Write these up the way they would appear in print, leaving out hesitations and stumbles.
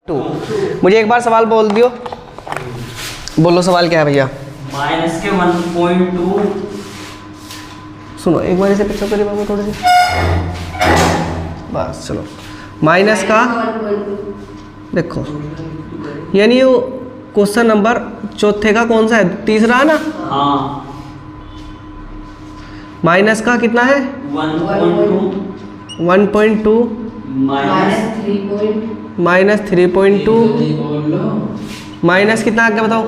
2। मुझे एक बार सवाल बोल दियो, बोलो सवाल क्या है भैया। माइनस के 1.2। सुनो एक बार इसे पिक्चर करिए बाबू थोड़ी सी, बस चलो। माइनस का देखो, यानी वो क्वेश्चन नंबर चौथे का कौन सा है, तीसरा है ना। हाँ, माइनस का कितना है 1.2 माइनस 3.2 माइनस कितना आगे बताओ,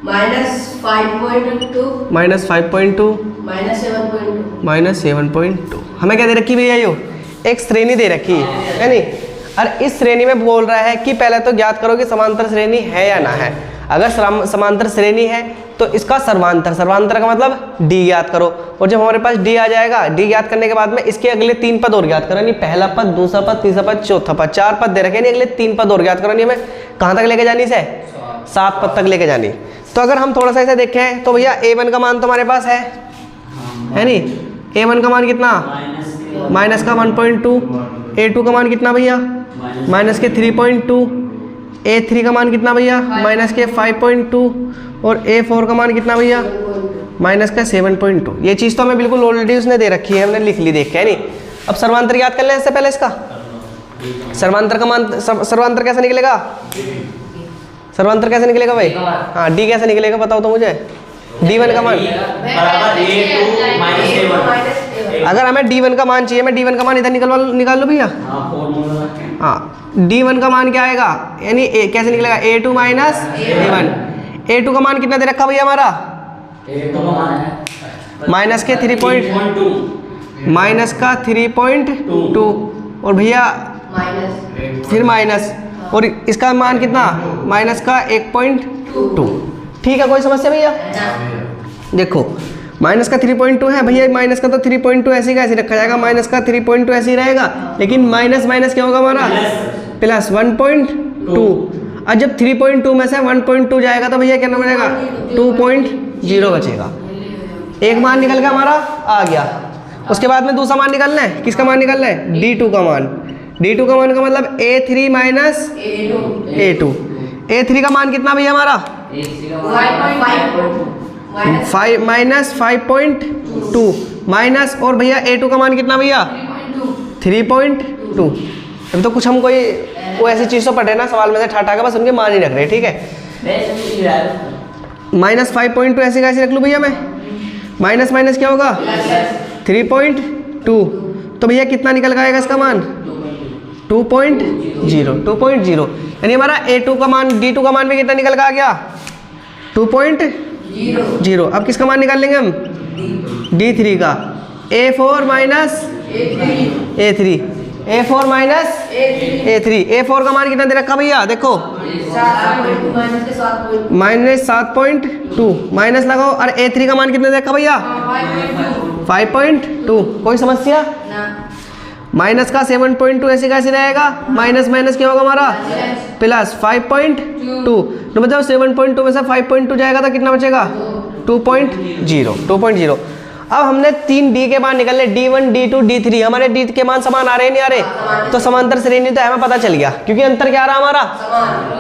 -5.2 माइनस 5.2 माइनस 7.2। हमें क्या दे रखी भैया, यो एक श्रेणी दे रखी है नहीं। और इस श्रेणी में बोल रहा है कि पहले तो ज्ञात करो कि समांतर श्रेणी है या ना है। अगर समांतर श्रेणी है तो इसका सर्वांतर, सर्वांतर का मतलब डी ज्ञात करो। और जब हमारे पास डी आ जाएगा, डी ज्ञात करने के बाद में इसके अगले 3 पद और ज्ञात करो, यानी पहला पद, दूसरा पद, तीसरा पद, चौथा पद, 4 पद दे रखे, यानी अगले 3 पद और ज्ञात करो। हमें कहाँ तक लेके जानी से, 7 पद तक लेके जानी। तो अगर हम थोड़ा सा इसे देखें तो भैया a1 का मान तो हमारे पास है नहीं। a1 का मान कितना, माइनस का 1.2। a2 का मान कितना भैया, माइनस के 3.2। a3 का मान कितना भैया, माइनस के 5.2। और a4 का मान कितना भैया, माइनस का 7.2। ये चीज़ तो हमें बिल्कुल ऑलरेडी उसने दे रखी है, हमने लिख ली देख के है नहीं। अब सर्वांतर याद कर लें इससे पहले इसका सर्वांतर का मान, सर्वांतर कैसे निकलेगा, सर्वांतर कैसे निकलेगा भाई, हाँ डी कैसे निकलेगा बताओ तो मुझे। d1 का मान अगर हमें d1 का मान चाहिए, मैं d1 का मान इधर निकाल लो भैया। हाँ d1 का मान क्या आएगा, यानी कैसे निकलेगा, a2 माइनस a1। a2 का मान कितना दे रखा भैया हमारा, माइनस के 3.2 माइनस का 3.2 और भैया फिर माइनस, और इसका मान कितना, माइनस का 1.2। ठीक है, कोई समस्या भैया। देखो माइनस का 3.2 है भैया, माइनस का तो 3.2 ऐसे का ऐसे रखा जाएगा, माइनस का 3.2 ऐसे ही रहेगा, लेकिन माइनस माइनस क्या होगा हमारा, प्लस 1.2। और जब 3.2 में से 1.2 जाएगा तो भैया क्या बचेगा, 2.0 बचेगा। एक मान निकल गया हमारा, आ गया। उसके बाद में दूसरा मान निकालना है, किसका मान निकालना है, d2 का मान। d2 का मान का मतलब a3 माइनस a2। a3 का मान कितना भैया हमारा, माइनस 5.2 माइनस, और भैया a2 का मान कितना भैया 3.2। अभी तो कुछ हम कोई ऐसी चीज़ तो पढ़े ना सवाल में से ठाठा का, बस उनके मान ही रख रहे, ठीक है। माइनस 5.2 ऐसे कैसे रख लूँ भैया मैं, माइनस माइनस क्या होगा 3.2। तो भैया कितना निकल गएगा इसका मान, 2.0 यानी हमारा a2 का मान, d2 का मान भी कितना निकल आ गया, 2.0। अब किसका मान निकाल लेंगे हम, d3 का, a4 minus a3, a4 minus a3। a4 का मान कितना दे रखा भैया, देखो माइनस 7.2 माइनस लगाओ, और a3 का मान कितना दे रखा भैया 5.2। कोई समस्या, माइनस का 7.2 ऐसे कैसे रहेगा, माइनस माइनस क्या होगा हमारा प्लस 5.2। तो मतलब 7.2 में से 5.2 जाएगा तो कितना बचेगा 2.0। अब हमने 3 डी के मान निकल ले, d1 d2 d3। हमारे डी के मान समान आ रहे नहीं आ रहे, तो समांतर श्रेणी तो हमें पता चल गया, क्योंकि अंतर क्या आ रहा हमारा,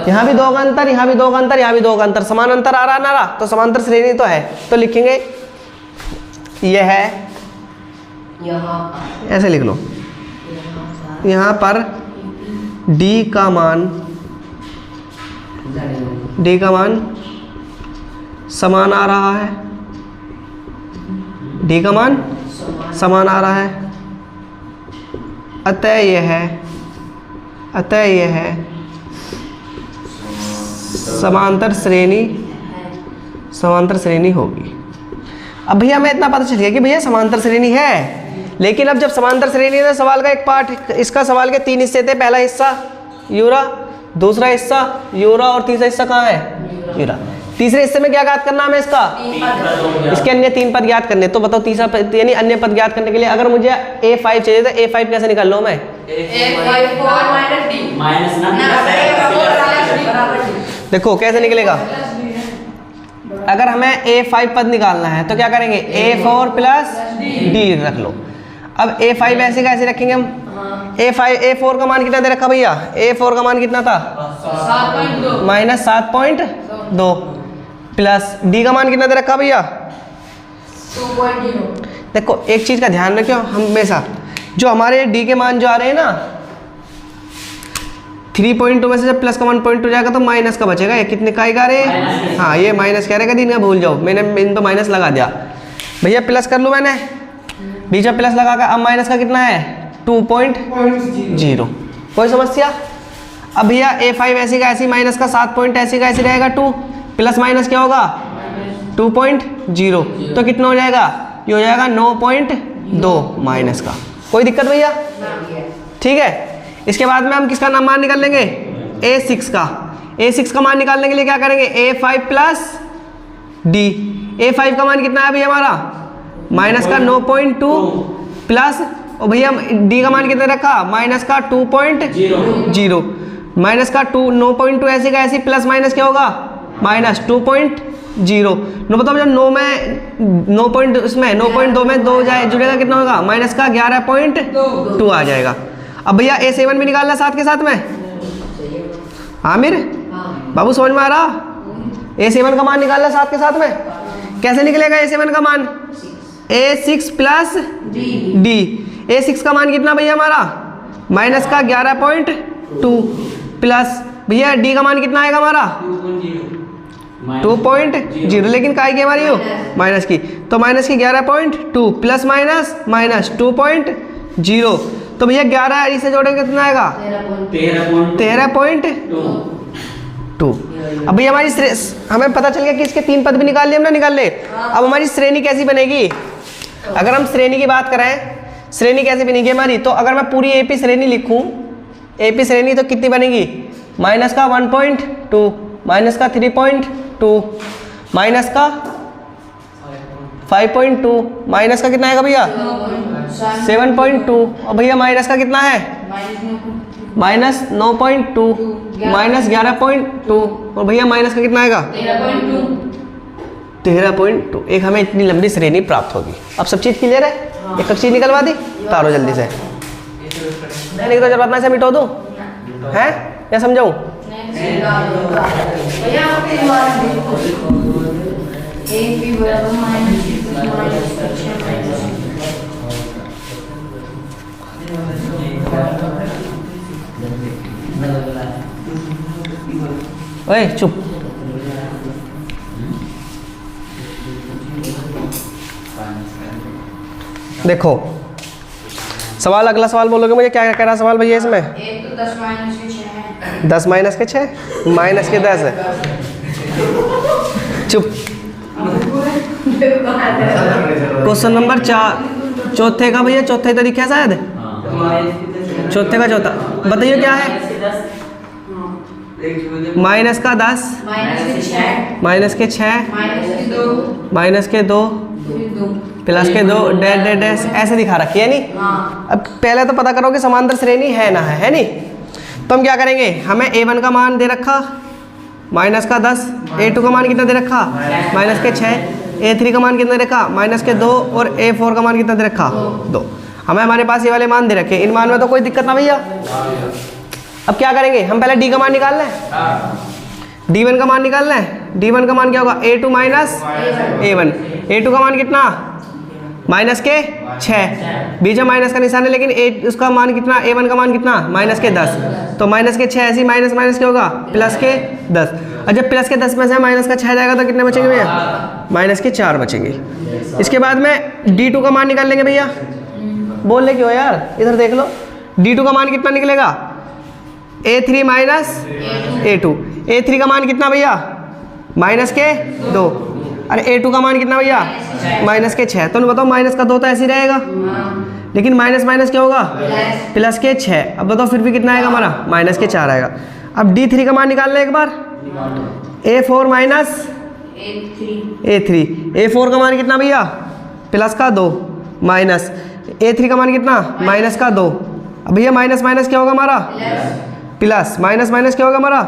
यहाँ भी 2 का अंतर, यहाँ भी 2 का अंतर, यहाँ भी 2 का अंतर, समान अंतर आ रहा ना रहा, तो समांतर श्रेणी तो है। तो लिखेंगे यह है, ऐसे लिख लो, यहाँ पर d का मान समान आ रहा है, d का मान समान आ रहा है, अतः यह है समांतर श्रेणी होगी। अब भैया हमें इतना पता चल गया कि भैया समांतर श्रेणी है, लेकिन अब जब समांतर श्रेणी है सवाल का एक पार्ट, इसका सवाल के 3 हिस्से थे, पहला हिस्सा यूरा, दूसरा हिस्सा यूरा और तीसरा हिस्सा कहाँ है, यूरा। तीसरे हिस्से में क्या ज्ञात करना हमें, इसका इसके अन्य 3 पद ज्ञात करने। तो बताओ तीसरा पद यानी अन्य पद ज्ञात करने के लिए अगर मुझे a5 चाहिए तो a5 कैसे निकाल लो मैं, देखो कैसे निकलेगा। अगर हमें a5 पद निकालना है तो क्या करेंगे, a4 प्लस d रख लो। अब a5 ऐसे कैसे रखेंगे हम, A4 का मान कितना दे रखा भैया? A4 का मान कितना था? 7.2 माइनस 7.2 प्लस D का मान कितना दे रखा भैया? 2.0 देखो एक चीज़ का ध्यान रखियो हमेशा, जो हमारे D के मान जो आ रहे हैं ना 3.2 में से जब प्लस का 1.2 जाएगा तो माइनस का बचेगा। ये कितने का आएगा रे? हाँ ये माइनस कह रहेगा, दिन का भूल जाओ, मैंने इन पे माइनस लगा दिया भैया। प्लस कर लूँ मैंने, बीच में प्लस लगा कर, अब माइनस का कितना है? 2.0। कोई समस्या? अब भैया A5 ऐसी का ऐसी, माइनस का 7 पॉइंट ऐसी का ऐसी रहेगा 2, प्लस माइनस क्या होगा? 2.0, तो कितना हो जाएगा? ये हो जाएगा 9.2 माइनस का। कोई दिक्कत भैया? ठीक है। इसके बाद में हम किसका नाम मान निकाल लेंगे? A6 का। A6 का मान निकालने के लिए क्या करेंगे? A5 plus D। A5 का मान कितना है भैया हमारा? माइनस का 9.2 प्लस, और भैया D का मान कितना रखा? माइनस का 2.0। माइनस का 9.2 ऐसे का ऐसी, प्लस माइनस क्या होगा? माइनस 2.0। नो बताओ जब 9 में 9.2 में 2 जाए जुड़ेगा कितना होगा? माइनस का 11.2 आ जाएगा। अब भैया A7 भी निकालना साथ के साथ में। आमिर बाबू समझ में आ रहा? A7 का मान निकालना साथ के साथ में। कैसे निकलेगा A7 का मान? A6 plus D। A6 का मान कितना भैया हमारा? माइनस का 11.2 प्लस भैया D का मान कितना आएगा हमारा? 2.0, लेकिन काय की हमारी हो? माइनस की, तो माइनस की 11.2 प्लस माइनस माइनस 2.0, तो भैया 11 इसे जोड़ेंगे कितना आएगा? 13.2। अब भैया हमारी हमें पता चल गया कि इसके 3 पद भी निकाल लिए, हम ना निकाल ले। अब हमारी श्रेणी कैसी बनेगी? अगर हम श्रेणी की बात करें, श्रेणी कैसी बनेगी हमारी? तो अगर मैं पूरी AP श्रेणी लिखूं, AP श्रेणी तो कितनी बनेगी? माइनस का 1.2, माइनस का 3.2, माइनस का 5.2, माइनस का कितना आएगा भैया? 7.2, और भैया माइनस का कितना है? माइनस 9.2, माइनस 11.2, और भैया माइनस का कितना आएगा? 13.2। एक हमें इतनी लंबी श्रेणी प्राप्त होगी। अब सब चीज़ क्लियर है? एक चीज़ निकलवा दी, तारो जल्दी से। नहीं तो जरूरत ना से मिटो दूँ हैं या समझाऊँ? ओए चुप। देखो सवाल, अगला सवाल बोलोगे मुझे क्या कह रहा सवाल भैया इसमें? 10 माइनस के 6 है। 10 माइनस के 6, माइनस के 10 है। चुप। क्वेश्चन नंबर 4 चौथे का भैया, चौथे तरीके है शायद, चौथे का चौथा बताइए क्या है? माइनस का 10, माइनस के 6, माइनस के 2, प्लस के 2, डैश डैश डैश ऐसे दिखा रखी है नहीं। अब पहले तो पता करो कि समांतर श्रेणी है ना है नहीं। तो हम क्या करेंगे? हमें A1 का मान दे रखा माइनस का 10, A2 का मान कितना दे रखा? माइनस के 6, A3 का मान कितना दे रखा? माइनस के 2, और A4 का मान कितना दे रखा? 2। हमें हमारे पास ये वाले मान दे रखे, इन मान में तो कोई दिक्कत ना भैया। अब क्या करेंगे? हम पहले D का मान निकाल लें, D1 का मान निकालना है। D1 का मान क्या होगा? A2 minus A1। A2 का मान कितना? माइनस के 6, बीच में माइनस का निशान है, लेकिन उसका मान कितना? A1 का मान कितना? माइनस के 10, तो माइनस के 6 ऐसी, माइनस माइनस क्या होगा? प्लस के 10। और जब प्लस के 10 में से माइनस का 6 जाएगा तो कितने बचेंगे भैया? माइनस के 4 बचेंगे। इसके बाद में D2 का मान निकाल लेंगे भैया। बोल ले क्यों यार, इधर देख लो। D2 का मान कितना निकलेगा? A3 minus A2। A3 का मान कितना भैया? माइनस के 2। अरे A2 का मान कितना भैया? माइनस के 6। तो बताओ माइनस का 2 तो ऐसे ही रहेगा, लेकिन माइनस माइनस क्या होगा? प्लस के 6। अब बताओ फिर भी कितना आएगा हमारा? माइनस के 4 आएगा। अब D3 का मान निकालना है एक बार। A4 minus A3। A4 का मान कितना भैया? प्लस का 2, माइनस A3 का मान कितना? माइनस का 2। अब भैया माइनस माइनस क्या होगा हमारा? प्लस, माइनस माइनस क्या होगा हमारा?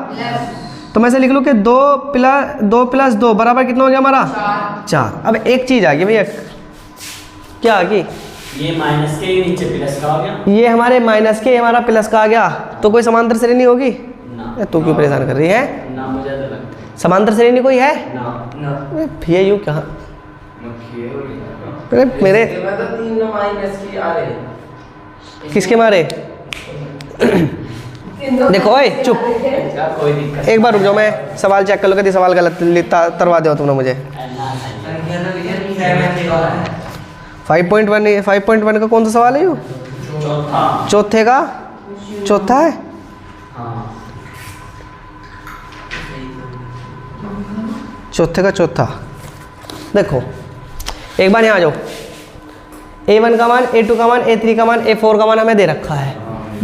तो मैं से लिख लूँ कि 2 प्लस 2 बराबर कितना हो गया हमारा? 4। अब एक चीज़ आ गई भैया, क्या आ गई? ये माइनस के नीचे प्लस का आ गया। ये हमारे माइनस के, हमारा प्लस का आ गया, तो कोई समांतर श्रेणी होगी? ना। तू क्यों परेशान कर रही है? ना मुझे तो लगता है। समांतर श्रेणी कोई है? ना। भैया यूँ कहाँ मेरे किसके मारे? देखो ओए चुप, कोई दिक्कत एक बार रुक जाओ, मैं सवाल चेक कर लो, कभी सवाल गलत तरवा दो तुमने मुझे। 5.1 5.1 का कौन सा सवाल है यू? चौथा। चौथे का चौथा है। हाँ। चौथे का चौथा देखो, एक बार यहाँ आ जाओ। A1 का मान, A2 का मान, A3 का मान, A4 का मान हमें दे रखा है।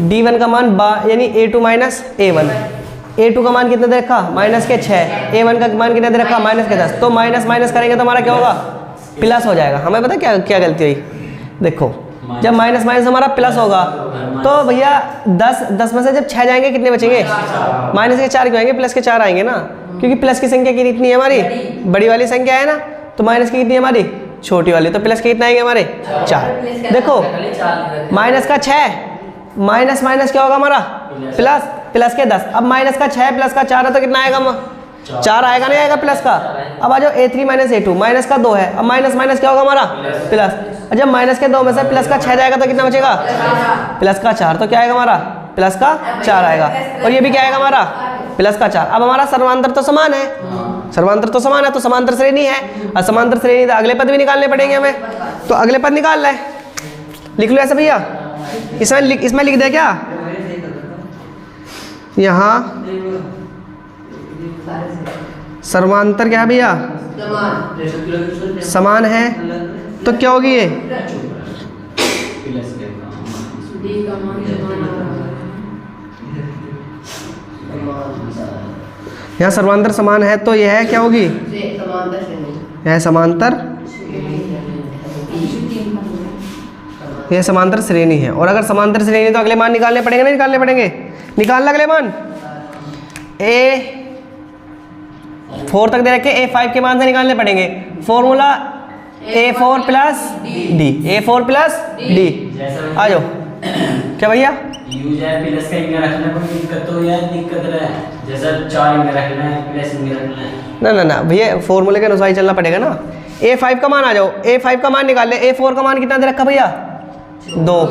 D1 का मान यानी A2 माइनस A1। A2 का मान कितना दे रखा? माइनस के 6। A1 का मान कितना दे रखा? माइनस के 10। तो माइनस माइनस करेंगे तो हमारा क्या होगा? प्लस हो जाएगा। हमें पता क्या क्या गलती हुई? देखो जब माइनस माइनस हमारा प्लस होगा तो भैया 10 में से जब 6 जाएंगे कितने बचेंगे? माइनस के 4 क्यों आएंगे? प्लस के 4 आएंगे ना, क्योंकि प्लस की संख्या कितनी है हमारी? बड़ी वाली संख्या है ना, तो माइनस की कितनी है हमारी? छोटी वाली। तो प्लस के कितना आएंगे हमारे? 4। देखो माइनस का 6, माइनस माइनस क्या होगा हमारा? प्लस। प्लस के 10। अब माइनस का 6 प्लस का 4 है तो कितना आएगा? 4 आएगा, नहीं आएगा प्लस का? अब आ जाओ A3 माइनस A2, माइनस का 2 है, अब माइनस माइनस क्या होगा हमारा? प्लस। जब माइनस के 2 में से प्लस का 6 जाएगा तो कितना बचेगा? प्लस का 4। तो क्या आएगा हमारा? प्लस का 4 आएगा। और ये भी क्या आएगा हमारा? प्लस का 4। अब हमारा सर्वांतर तो समान है, सर्वांतर तो समान है, तो समांतर श्रेणी है। और समांतर श्रेणी तो अगले पद भी निकालने पड़ेंगे हमें, तो अगले पद निकाल लें। लिख लो ऐसा भैया, इसमें लिख दे क्या? यहाँ सर्वांतर क्या है भैया? समान है, तो क्या होगी ये? यहाँ सर्वांतर समान है तो यह है क्या होगी? यह समांतर, यह समांतर श्रेणी है। और अगर समांतर श्रेणी तो अगले मान निकालने पड़ेंगे, नहीं निकालने पड़ेंगे? निकालना अगले मान। A4 तक दे रखे, A5 के मान से निकालने पड़ेंगे। Formula A4 plus D, A4 plus D। आ जाओ क्या भैया? प्लस का इनका रखना कोई दिक्कत तो यार दिक्कत है, जैसा 4 इनका रखना है, प्लस इनका रखना है। ना भैया फॉर्मूले के अनुसार ही चलना पड़ेगा ना। A5 का मान आ जाओ, A5 का मान निकाल ले। A4 का मान कितना दे रखा भैया? 2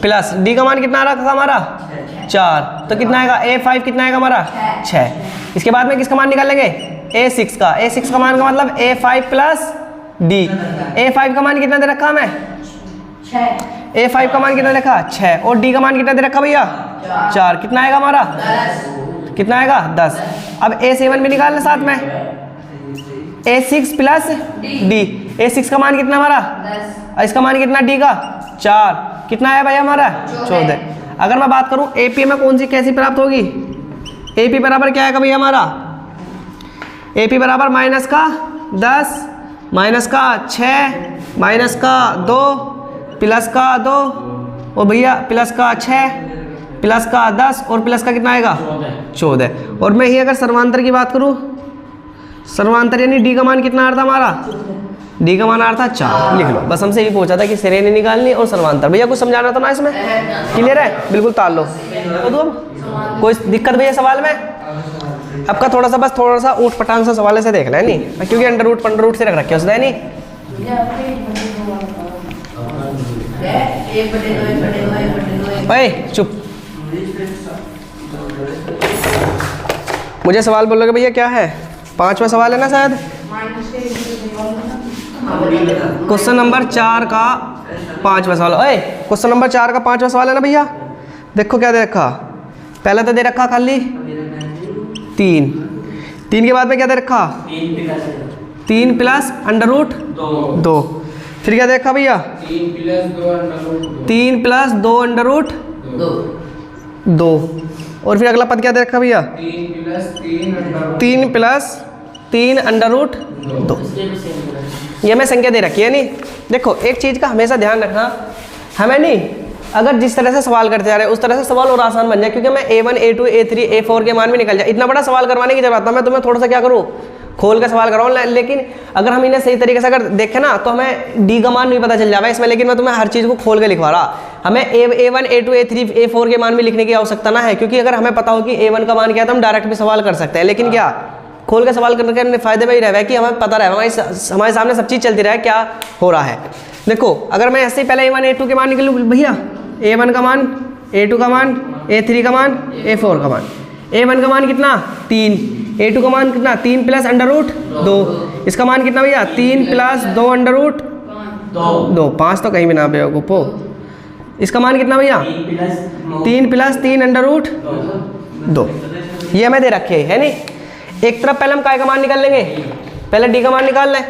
प्लस D का मान कितना रखा हमारा? 4। तो कितना आएगा? A5 कितना आएगा हमारा? 6। इसके बाद में किसका मान निकाल लेंगे? A6 का। A6 का मान का मतलब A5 प्लस D। A5 का मान कितना दे रखा हमें? 6। A5 का मान कितना दे रखा? 6। और D का मान कितना दे रखा भैया? 4। कितना आएगा हमारा? 10। कितना आएगा? 10। अब A7 भी निकाल ले साथ में। A6 plus D। A6 का मान कितना हमारा? 10। इसका मान कितना D का? 4। कितना आया भैया हमारा? 14। अगर मैं बात करूं AP में कौन सी कैसी प्राप्त होगी? AP बराबर क्या आएगा भैया हमारा? AP बराबर माइनस का 10, माइनस का 6, माइनस का 2, प्लस का 2, और भैया प्लस का 6, प्लस का 10 और प्लस का कितना आएगा? 14। और मैं ही अगर सर्वांतर की बात करूं, सर्वांतर यानी D का मान कितना आ रहा था हमारा? D का मान आ रहा था 4। लिख लो, बस हमसे ये पूछा था कि श्रेणी निकालनी और सर्वांतर। भैया कुछ समझाना था ना इसमें? क्लियर है? बिल्कुल ताल लो। तो कोई दिक्कत भैया सवाल में? आपका थोड़ा सा ऊट पटांग सा सवाल से देख लें, नहीं क्योंकि अंडर रूट से रख रखे उसने नहीं। भाई चुप, मुझे सवाल बोलोगे भैया क्या है? 5वां सवाल है ना शायद, क्वेश्चन नंबर 4 का 5वां सवाल। ओए क्वेश्चन नंबर 4 का 5वां सवाल है ना भैया। देखो क्या दे रखा, पहले तो दे रखा खाली 3 के बाद में क्या दे रखा? 3 प्लस अंडर रूट 2। फिर क्या देखा भैया? 3 प्लस 2 अंडर रूट 2। और फिर अगला पद क्या दे रखा भैया? 3 प्लस 3 अंडर रूट 2। ये हमें संख्या दे रखी है नहीं। देखो एक चीज़ का हमेशा ध्यान रखना, हमें नहीं अगर जिस तरह से सवाल करते जा रहे हैं उस तरह से सवाल और आसान बन जाए, क्योंकि मैं A1 A2 A3 A4 के मान भी निकल जाए। इतना बड़ा सवाल करवाने की जरूरत है, मैं तुम्हें थोड़ा सा क्या करूँ, खोल के सवाल कर रहा हूँ, लेकिन अगर हम इन्हें सही तरीके से अगर देखें ना तो हमें डी का मान नहीं पता चल जाएगा इसमें, लेकिन मैं तुम्हें हर चीज़ को खोल के लिखवा रहा। हमें A1, A2, A3, A4 के मान भी लिखने की आवश्यकता ना है, क्योंकि अगर हमें पता हो कि A1 का मान क्या है तो हम डायरेक्ट भी सवाल कर सकते हैं, लेकिन क्या खोल के सवाल करने के फायदे में ही रहे कि हमें पता रहे, हमारे सामने सब चीज़ चलती रहे क्या हो रहा है। देखो अगर मैं ऐसे ही पहले A1, A2 के मान निकलूँ भैया, A1 का मान, A2 का मान, A3 का मान, A4 का मान। A1 का मान कितना 3, A2 का मान कितना 3 प्लस अंडर रूट 2, इसका मान कितना भैया 3 प्लस 2 अंडर रूट 2, 5 तो कहीं भी ना बेवकूफ़ो। इसका मान कितना भैया 3 प्लस 3 अंडर रूट 2, ये हमें दे रखे है नहीं। एक तरफ पहले हम काय का मान निकाल लेंगे, पहले डी का मान निकाल लें।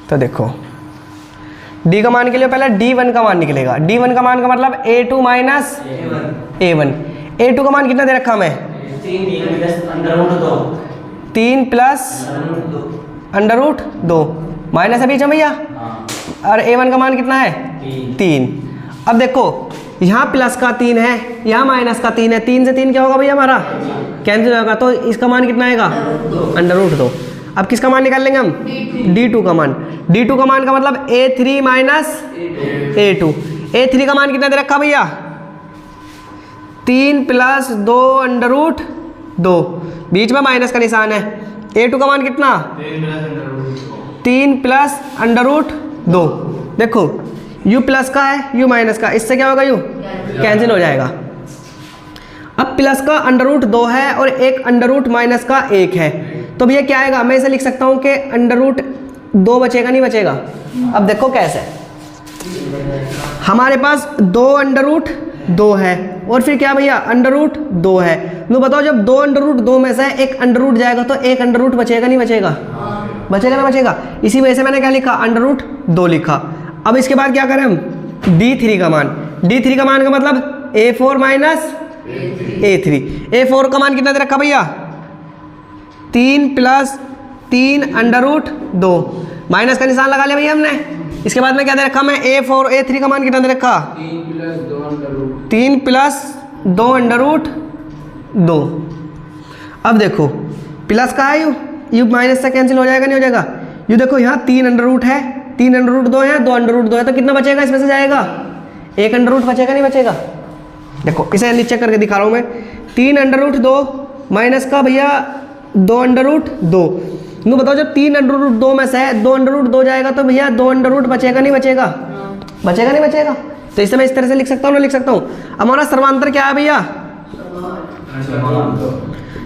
तो देखो डी का मान के लिए पहले D1 का मान निकलेगा। D1 का मान का मतलब A2 माइनस A1। A2 का मान कितना दे रखा हमें 3 प्लस अंडर रूट 2 माइनस है बीच में भैया, और A1 का मान कितना है 3। अब देखो यहाँ प्लस का 3 है, यहाँ माइनस का 3 है, 3 से 3 क्या होगा भैया हमारा कैंसिल होगा, तो इसका मान कितना आएगा अंडर रूट 2। अब किसका मान निकाल लेंगे हम D2 का मान। D2 का मान का मतलब A3 माइनस A2। A3 का मान कितना दे रखा भैया 3 प्लस 2 अंडर रूट 2, बीच में माइनस का निशान है। A2 का मान कितना 3 प्लस अंडर रूट 2। देखो u प्लस का है u माइनस का, इससे क्या होगा u कैंसिल हो जाएगा। अब प्लस का अंडर रूट 2 है और एक अंडर रूट माइनस का 1 है, तो भैया क्या आएगा, मैं इसे लिख सकता हूँ कि अंडर रूट 2 बचेगा नहीं बचेगा। अब देखो कैसे, हमारे पास 2 अंडर रूट 2 है और फिर क्या भैया अंडर रूट 2 है। तो बताओ जब 2 अंडर रूट 2 में से एक अंडर रूट जाएगा तो एक अंडर रूट बचेगा नहीं बचेगा, बचेगा ना बचेगा। इसी वजह से मैंने क्या लिखा अंडर रूट 2 लिखा। अब इसके बाद क्या करें हम D3 का मान। D3 का मान का मतलब A4 माइनस A3। A4 का मान कितना दे रखा भैया 3 प्लस 3 अंडर रूट 2, माइनस का निशान लगा लिया भैया हमने। इसके बाद में क्या दे रखा मैं A3 का मान कितना दे रखा 3 प्लस 2 अंडर रूट 2। अब देखो प्लस का है यू माइनस से कैंसिल हो जाएगा नहीं हो जाएगा। यू देखो यहाँ 3 अंडर रूट है, 3 अंडर रूट 2 है, 2 अंडर रूट 2 है, तो कितना बचेगा इसमें से जाएगा 1 अंडर रूट बचेगा नहीं बचेगा। देखो इसे नीचे करके दिखा रहा हूँ मैं, 3 अंडर रूट 2 माइनस का भैया 2 अंडर रूट 2। नो बताओ जब 3 अंडर रूट 2 में से 2 अंडर रूट 2 जाएगा तो भैया 2 अंडर रूट बचेगा नहीं बचेगा, बचेगा नहीं बचेगा। तो इसे मैं इस तरह से लिख सकता हूँ ना लिख सकता हूँ। हमारा सर्वांतर क्या है भैया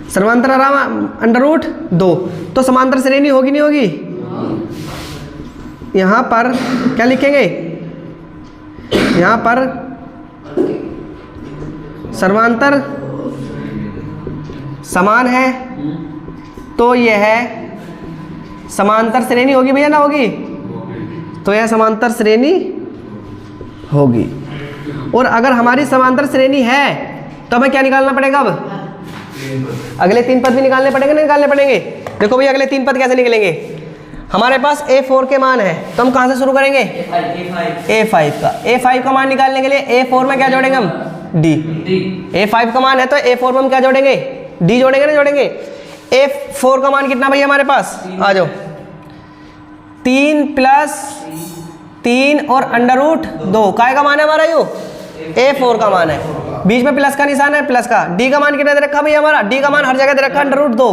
सर्वांतर अंडर रूट 2, तो समांतर श्रेणी होगी नहीं होगी। यहाँ पर क्या लिखेंगे, यहाँ पर सर्वांतर समान है तो यह है समांतर श्रेणी होगी भैया ना होगी, तो यह समांतर श्रेणी होगी। और अगर हमारी समांतर श्रेणी है तो हमें क्या निकालना पड़ेगा, अब अगले 3 पद भी निकालने पड़ेंगे ना निकालने पड़ेंगे। देखो भैया अगले 3 पद कैसे निकलेंगे, हमारे पास A4 के मान है तो हम कहाँ से शुरू करेंगे A5 का। A5 का मान निकालने के लिए A4 में क्या जोड़ेंगे हम D। A5 का मान है तो A4 में हम क्या जोड़ेंगे D जोड़ेंगे ना जोड़ेंगे। A4 का मान कितना भैया हमारे पास आ जाओ 3 प्लस 3 और अंडर रूट 2, काय का मान है हमारा यू A4 का मान है, बीच में प्लस का निशान है प्लस का। D का मान कितना दे रखा भैया हमारा, D का मान हर जगह दे रखा अंडर रूट 2,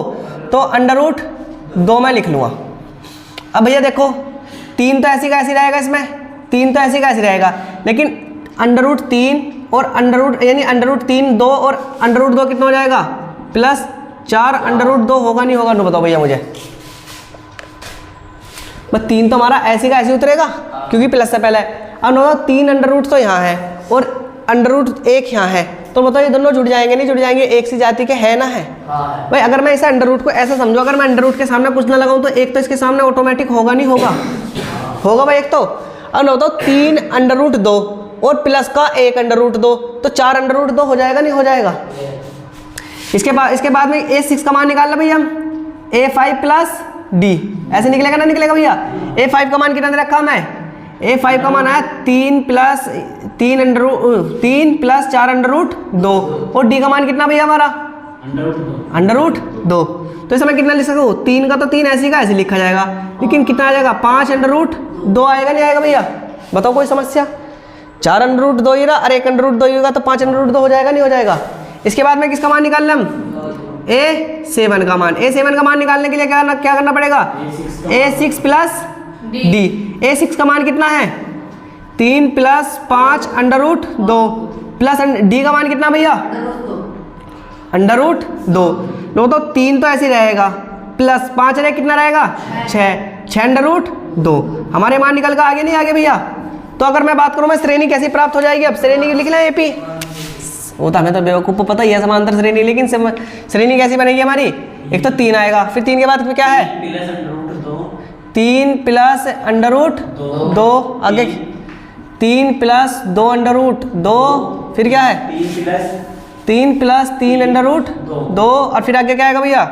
तो अंडर रूट 2 मैं लिख लूँगा। अब भैया देखो 3 तो ऐसी का ऐसी रहेगा, इसमें 3 तो ऐसी का ऐसी रहेगा, लेकिन अंडर रूट 3 और अंडर रूट यानी अंडर रूट 3 2 और अंडर रूट 2 कितना हो जाएगा प्लस 4 अंडर रूट 2 होगा नहीं होगा, नो बताओ भैया मुझे। बस 3 तो हमारा ऐसी का ऐसी उतरेगा क्योंकि प्लस से पहले। अब नो 3 अंडर रूट तो यहाँ है और अंडर रूट 1 यहाँ है, तो बताओ ये दोनों जुड़ जाएंगे नहीं जुड़ जाएंगे, एक सी जाति के है ना है भाई। अगर मैं इसे अंडर रूट को ऐसा समझो, अगर मैं अंडर रूट के सामने कुछ ना लगाऊं तो एक तो इसके सामने ऑटोमेटिक होगा नहीं होगा, होगा भाई एक तो। अब बताओ 3 अंडर रूट 2 और प्लस का 1 अंडर रूट 2, तो 4 अंडर रूट 2 हो जाएगा नहीं हो जाएगा। इसके बाद में A6 का मान निकालना भैया हम A5 प्लस D, ऐसे निकलेगा ना निकलेगा भैया। A5 का मान कितना दे रखा मैं, A5 का मान है 3 प्लस 4 अंडर रूट 2 और D का मान कितना भैया हमारा अंडर रूट 2। तो इसे मैं कितना लिख सकता हूँ, 3 का तो 3 ऐसे का ऐसे लिखा जाएगा, लेकिन कितना आ जाएगा 5 अंडर रूट 2 आएगा नहीं आएगा भैया, बताओ कोई समस्या। 4 अंडर रूट 2 ही रहा और 1 अंडर रूट 2 ही होगा, तो 5 अंडर रूट 2 हो जाएगा नहीं हो जाएगा। इसके बाद में किसका मान निकाल लें हम, A7 का मान। A7 का मान निकालने के लिए क्या करना पड़ेगा, A6 प्लस D। A6 का मान कितना है 3 plus 5 under root 2 plus D का मान कितना भैया अंडर रूट 2। लो तो 3 तो ऐसे ही रहेगा, प्लस 5 रहे कितना रहेगा 6 अंडर रूट 2। हमारे मान निकल कर आगे नहीं आगे भैया। तो अगर मैं बात करूँ मैं श्रेणी कैसी प्राप्त हो जाएगी, अब श्रेणी लिख लें AP, वो तो हमें तो बेवकूफ़ को पता ही है समांतर श्रेणी, लेकिन श्रेणी कैसी बनेगी हमारी, एक तो 3 आएगा, फिर 3 के बाद क्या है 3 प्लस अंडर रूट 2, आगे 3 प्लस 2 अंडर रूट 2, फिर क्या है 3 प्लस 3 अंडर रूट 2, और फिर आगे क्या आएगा भैया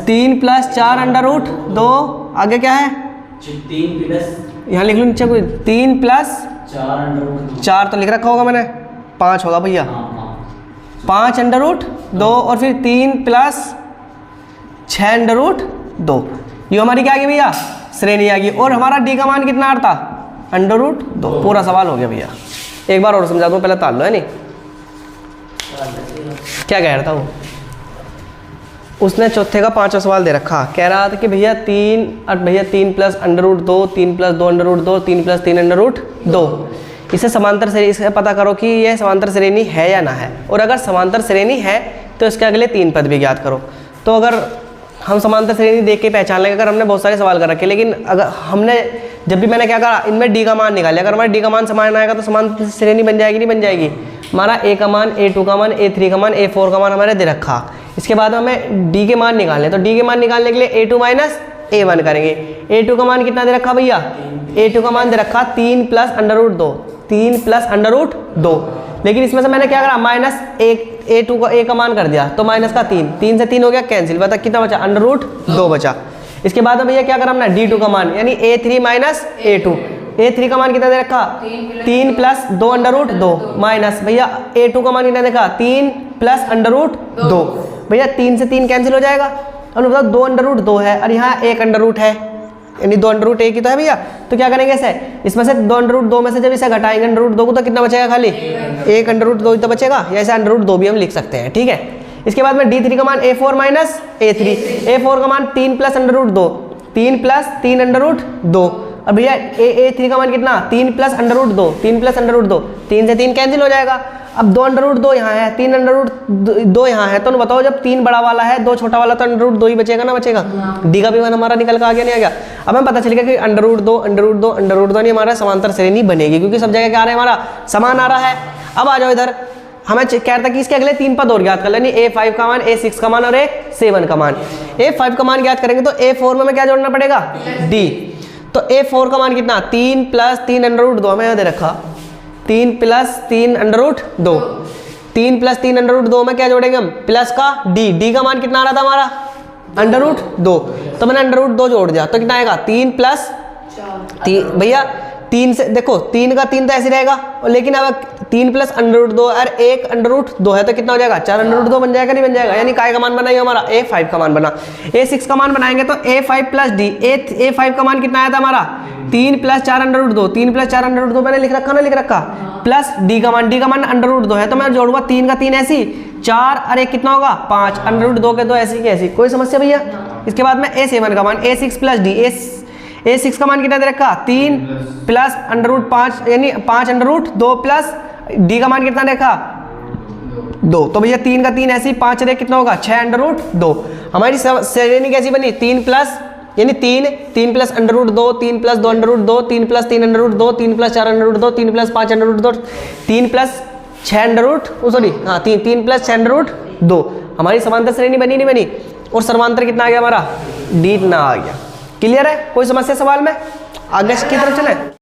3 प्लस 4 अंडर रूट 2, आगे क्या है 3 प्लस यहाँ लिख लो नीचे कोई 3 प्लस 4 तो लिख रखा होगा मैंने, 5 होगा भैया, 5 अंडर रूट 2 और फिर 3 प्लस 6 अंडर रूट 2। ये हमारी क्या आ गई भैया श्रेणी आ गई। और हमारा D का मान कितना आता अंडर रूट 2। पूरा सवाल हो गया भैया। एक बार और समझा दूँ, पहले ताल लो है नहीं, क्या कह रहा था वो, उसने चौथे का 5वां सवाल दे रखा, कह रहा था कि भैया 3 plus under root 2, 3 plus 2 under root 2, 3 plus 3 under root 2, इसे समांतर श्रेणी, इससे पता करो कि यह समांतर श्रेणी है या ना है, और अगर समांतर श्रेणी है तो इसके अगले 3 पद भी ज्ञात करो। तो अगर हम समांतर श्रेणी देख के पहचान लेंगे, अगर हमने बहुत सारे सवाल कर रखे, लेकिन अगर हमने जब भी मैंने क्या करा इनमें D का मान निकाले, अगर हमारे D का मान समान आएगा तो समांतर श्रेणी बन जाएगी नहीं बन जाएगी। हमारा A का मान, A2 का मान, A3 का मान, A4 का मान हमारे दे रखा। इसके बाद हमें D के मान निकालने, तो D के मान निकालने के लिए A2 माइनस A1 करेंगे। A2 का मान कितना दे रखा भैया, A2 का मान दे रखा 3 plus under root 2, 3 plus under root 2, लेकिन इसमें से मैंने क्या करा माइनस A2 का A का मान कर दिया, तो माइनस का 3 से 3 हो गया कैंसिल, बता कितना बचा अंडर रूट 2 बचा। इसके बाद भैया क्या करा हमने D2 का मान यानी A3 माइनस A2, A3 का मान कितना दे रखा 3 प्लस 2 अंडर रूट 2 माइनस भैया A2 का मान कितना देखा 3 प्लस अंडर रूट 2, भैया 3 से 3 कैंसिल हो जाएगा। अब बताओ 2 अंडर रूट 2 है और यहाँ 1 अंडर रूट है, यानी 2 अंडर रूट 1 ही तो है भैया। तो क्या करेंगे इसे, इसमें से 2 अंडर रूट 2 में से जब इसे घटाएंगे अंडर रूट 2 को तो कितना बचेगा खाली 1 अंडर रूट 2 ही तो बचेगा, या ऐसे अंडर रूट 2 भी हम लिख सकते हैं, ठीक है। इसके बाद में D3 का मान A4 माइनस A3, A4 का मान 3 plus under root 2, 3 plus 3 under root 2, और भैया A3 का मान कितना 3 plus under root 2, 3 plus under root 2, 3 से 3 कैंसिल हो जाएगा। अब 2 अंडर रूट 2 यहाँ है, 3 अंडर रूट 2 यहाँ है, तो बताओ जब 3 बड़ा वाला है 2 छोटा वाला, तो अंडर रूट 2 ही बचेगा ना बचेगा। D का भी मान हमारा निकल कर आ गया नहीं आ गया। अब हमें पता चल गया कि under root 2 under root 2 under root 2 नहीं हमारा समांतर श्रेणी बनेगी, क्योंकि सब जगह क्या आ रहा है हमारा समान आ रहा है। अब आ जाओ इधर, हमें कह रहा था कि इसके अगले 3 पद और ज्ञात कर लेनी, A5 का मान, A6 का मान और A7 का मान। A5 का मान ज्ञात करेंगे तो A4 में हमें क्या जोड़ना पड़ेगा D, तो A4 का मान कितना 3 प्लस 3 अंडर रूट 2 हमें यहाँ दे रखा, 3 plus 3 under root 2, 3 plus 3 under root 2 में क्या जोड़ेंगे हम प्लस का D का मान कितना आ रहा था हमारा अंडर रूट 2, तो मैंने अंडर रूट 2 जोड़ दिया, तो कितना आएगा 3 प्लस 3 भैया 3 से देखो 3 का 3 तो ऐसे रहेगा, लेकिन अब 3 प्लस अंडर रूट 2 और 1 अंडर रूट 2 है तो कितना हो जाएगा 4 अंडर रूट 2 बन जाएगा नहीं बन जाएगा, यानी काय का मान बना ये हमारा A5 का मान बना। A6 का मान बनाएंगे तो A5 प्लस D, A5 का मान कितना आया था हमारा 3 plus 4 under root 2, 3 plus 4 under root 2 मैंने लिख रखा ना लिख रखा, प्लस D का मान अंडर रूट 2 है तो मैं जोड़ूंगा 3 का 3 ऐसी 4 और 1 कितना होगा 5, अंडर रूट 2 के 2 ऐसी की ऐसी, कोई समस्या भैया। इसके बाद में A7 का मान A6 प्लस D, A6 का मान कितना दे रखा 3 प्लस अंडर रूट 5 यानी 5 अंडर रूट 2 प्लस D का मान कितना देखा 2, तो भैया 3 का 3 ऐसी 5 रे कितना होगा 6 अंडर रूट 2। हमारी श्रेणी कैसी बनी 3 प्लस यानी 3 plus under root 2, 3 plus 2 under root 2, 3 plus 3 under root 2, 3 plus 4 under root 2, 3 plus 5 under root 2, 3 plus 6 under root sorry हाँ 3 प्लस 6 अंडर रूट 2 हमारी समांतर श्रेणी बनी नहीं बनी, और समांतर कितना आ गया हमारा D इतना आ गया। क्लियर है, कोई समस्या सवाल में, आगे की तरफ चले।